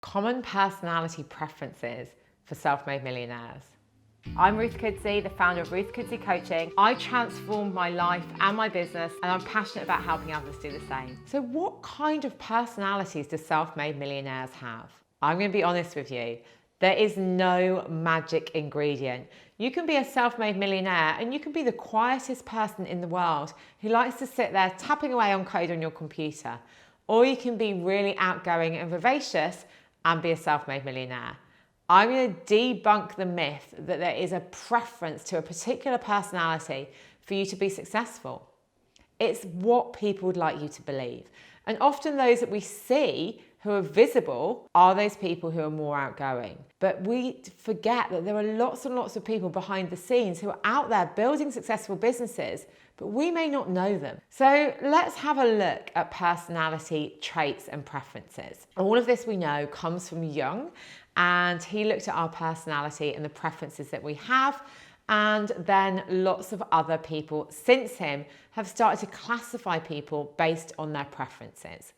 Common personality preferences for self-made millionaires. I'm Ruth Kudzi, the founder of Ruth Kudzi Coaching. I transformed my life and my business, and I'm passionate about helping others do the same. So what kind of personalities do self-made millionaires have? I'm going to be honest with you. There is no magic ingredient. You can be a self-made millionaire and you can be the quietest person in the world who likes to sit there tapping away on code on your computer. Or you can be really outgoing and vivacious and be a self-made millionaire. I'm going to debunk the myth that there is a preference to a particular personality for you to be successful. It's what people would like you to believe. And often those that we see who are visible are those people who are more outgoing. But we forget that there are lots and lots of people behind the scenes who are out there building successful businesses, but we may not know them. So let's have a look at personality traits and preferences. All of this we know comes from Jung, and he looked at our personality and the preferences that we have. And then lots of other people since him have started to classify people based on their preferences.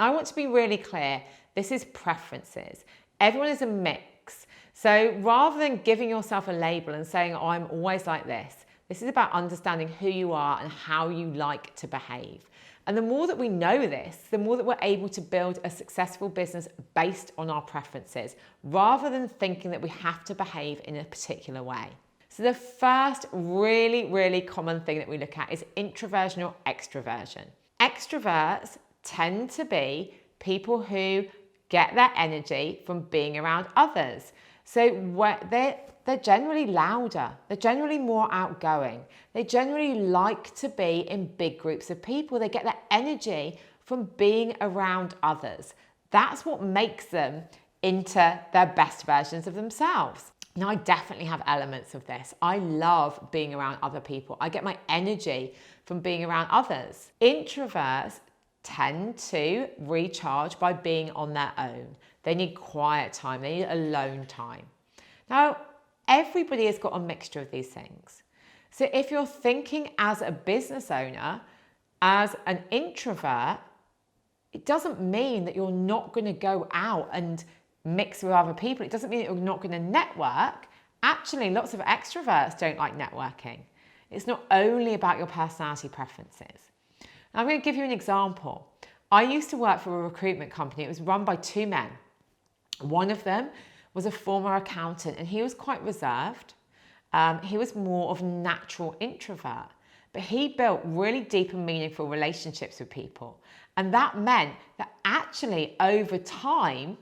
I want to be really clear, this is preferences. Everyone is a mix. So rather than giving yourself a label and saying, oh, I'm always like this, this is about understanding who you are and how you like to behave. And the more that we know this, the more that we're able to build a successful business based on our preferences, rather than thinking that we have to behave in a particular way. So the first really common thing that we look at is introversion or extraversion. Extroverts tend to be people who get their energy from being around others. So they're generally louder, they're generally more outgoing, they generally like to be in big groups of people, they get their energy from being around others. That's what makes them into their best versions of themselves. Now, I definitely have elements of this. I love being around other people. I get my energy from being around others. Introverts tend to recharge by being on their own. They need quiet time, they need alone time. Now, everybody has got a mixture of these things. So if you're thinking as a business owner, as an introvert, it doesn't mean that you're not going to go out and mix with other people. It doesn't mean that you're not going to network. Actually, lots of extroverts don't like networking. It's not only about your personality preferences. Now, I'm going to give you an example. I used to work for a recruitment company. It was run by two men. One of them was a former accountant and he was quite reserved. He was more of a natural introvert, but he built really deep and meaningful relationships with people. And that meant that actually over time,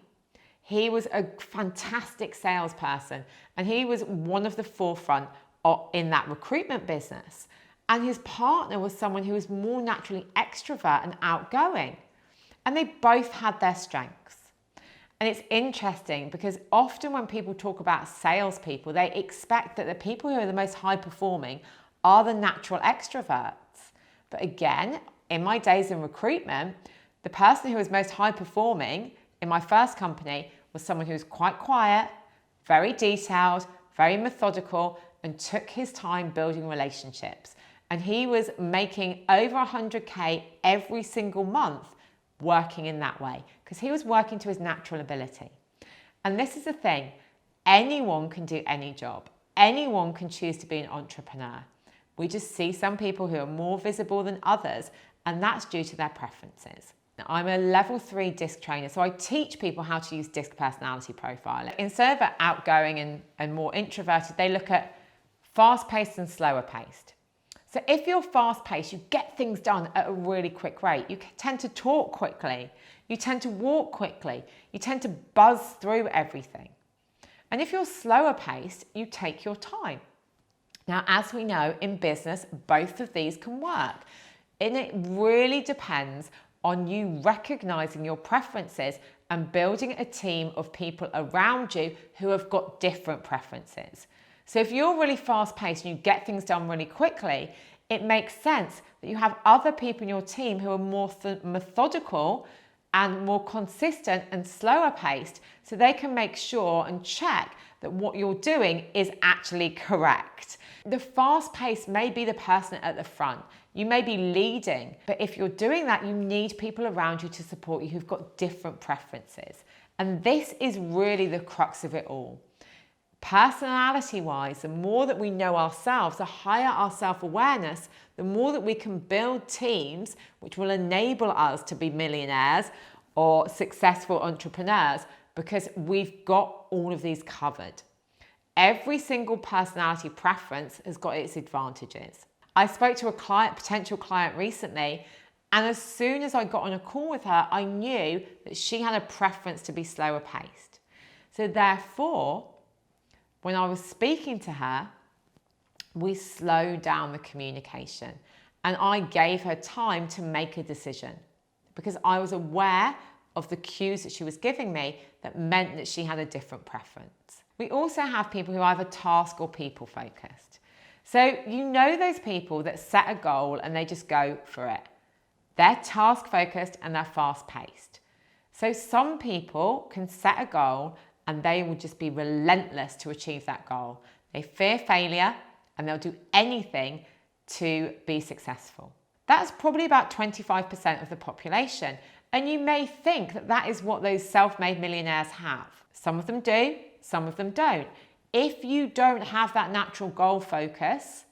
he was a fantastic salesperson and he was one of the forefront in that recruitment business. And his partner was someone who was more naturally extrovert and outgoing. And they both had their strengths. And it's interesting because often when people talk about salespeople, they expect that the people who are the most high performing are the natural extroverts. But again, in my days in recruitment, the person who was most high performing in my first company was someone who was quite quiet, very detailed, very methodical, and took his time building relationships. And he was making over 100K every single month working in that way because he was working to his natural ability. And this is the thing, anyone can do any job. Anyone can choose to be an entrepreneur. We just see some people who are more visible than others, and that's due to their preferences. Now, I'm a level 3 DISC trainer, so I teach people how to use DISC personality profiling. Instead of outgoing and more introverted, they look at fast-paced and slower-paced. So if you're fast-paced, you get things done at a really quick rate. You tend to talk quickly. You tend to walk quickly. You tend to buzz through everything. And if you're slower-paced, you take your time. Now, as we know, in business, both of these can work. And it really depends on you recognizing your preferences and building a team of people around you who have got different preferences. So if you're really fast-paced and you get things done really quickly, it makes sense that you have other people in your team who are more methodical and more consistent and slower paced, so they can make sure and check that what you're doing is actually correct. The fast pace may be the person at the front. You may be leading, but if you're doing that, you need people around you to support you who've got different preferences. And this is really the crux of it all. Personality-wise, the more that we know ourselves, the higher our self-awareness, the more that we can build teams which will enable us to be millionaires or successful entrepreneurs, because we've got all of these covered. Every single personality preference has got its advantages. I spoke to a potential client recently, and as soon as I got on a call with her, I knew that she had a preference to be slower paced. So therefore, when I was speaking to her, we slowed down the communication and I gave her time to make a decision because I was aware of the cues that she was giving me that meant that she had a different preference. We also have people who are either task or people focused. So you know those people that set a goal and they just go for it. They're task focused and they're fast paced. So some people can set a goal and they will just be relentless to achieve that goal. They fear failure and they'll do anything to be successful. That's probably about 25% of the population. And you may think that that is what those self-made millionaires have. Some of them do, some of them don't. If you don't have that natural goal focus,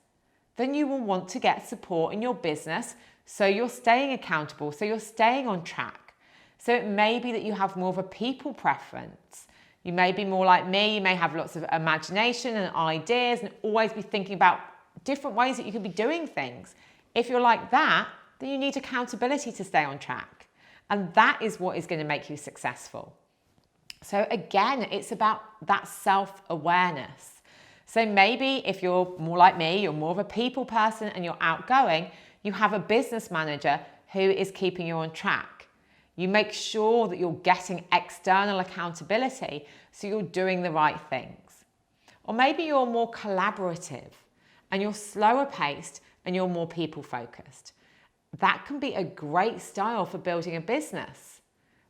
then you will want to get support in your business so you're staying accountable, so you're staying on track. So it may be that you have more of a people preference. You may be more like me, you may have lots of imagination and ideas and always be thinking about different ways that you could be doing things. If you're like that, then you need accountability to stay on track. And that is what is going to make you successful. So again, it's about that self-awareness. So maybe if you're more like me, you're more of a people person and you're outgoing, you have a business manager who is keeping you on track. You make sure that you're getting external accountability so you're doing the right things. Or maybe you're more collaborative and you're slower paced and you're more people focused. That can be a great style for building a business.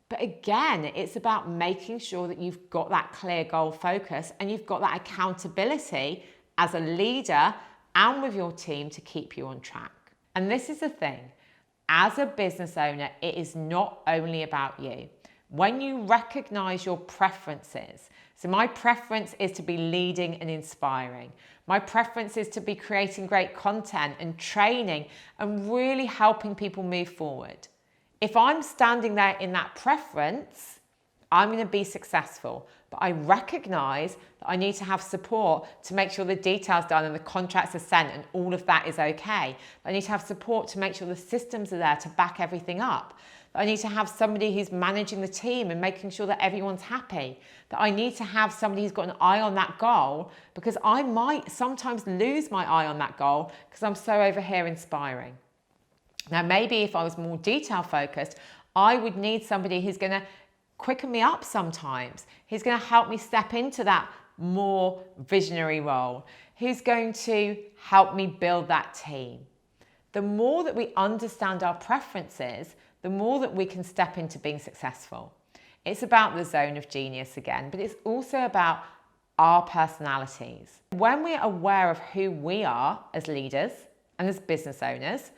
But again, it's about making sure that you've got that clear goal focus and you've got that accountability as a leader and with your team to keep you on track. And this is the thing. As a business owner, it is not only about you. When you recognize your preferences, so my preference is to be leading and inspiring. My preference is to be creating great content and training and really helping people move forward. If I'm standing there in that preference, I'm going to be successful. But I recognize that I need to have support to make sure the details are done and the contracts are sent and all of that is okay. I need to have support to make sure the systems are there to back everything up. That I need to have somebody who's managing the team and making sure that everyone's happy. That I need to have somebody who's got an eye on that goal because I might sometimes lose my eye on that goal because I'm so over here inspiring. Now, maybe if I was more detail focused, I would need somebody who's going to quicken me up sometimes. Who's going to help me step into that more visionary role. Who's going to help me build that team. The more that we understand our preferences, the more that we can step into being successful. It's about the zone of genius again, but it's also about our personalities. When we're aware of who we are as leaders and as business owners,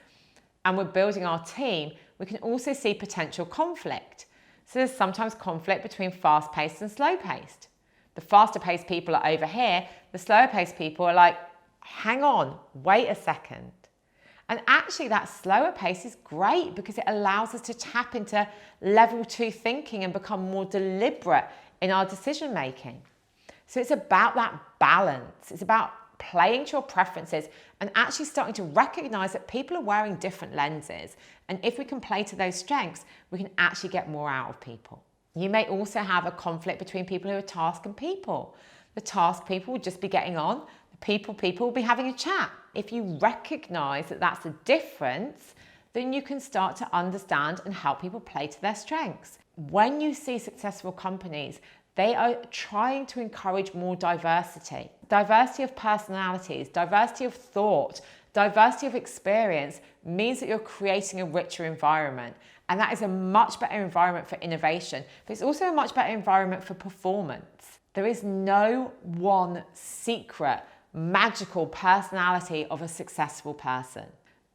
and we're building our team, we can also see potential conflict. So there's sometimes conflict between fast-paced and slow-paced. The faster-paced people are over here, the slower-paced people are like, hang on, wait a second. And actually that slower pace is great because it allows us to tap into level 2 thinking and become more deliberate in our decision making. So it's about that balance. It's about playing to your preferences and actually starting to recognize that people are wearing different lenses. And if we can play to those strengths, we can actually get more out of people. You may also have a conflict between people who are task and people. The task people will just be getting on. The people will be having a chat. If you recognize that that's a difference, then you can start to understand and help people play to their strengths. When you see successful companies, they are trying to encourage more diversity. Diversity of personalities, diversity of thought, diversity of experience means that you're creating a richer environment. And that is a much better environment for innovation, but it's also a much better environment for performance. There is no one secret, magical personality of a successful person.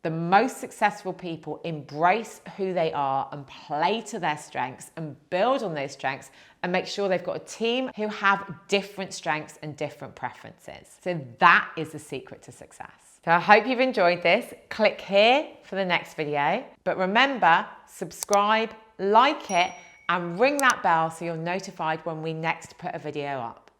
The most successful people embrace who they are and play to their strengths and build on those strengths and make sure they've got a team who have different strengths and different preferences. So that is the secret to success. So I hope you've enjoyed this. Click here for the next video. But remember, subscribe, like it, and ring that bell so you're notified when we next put a video up.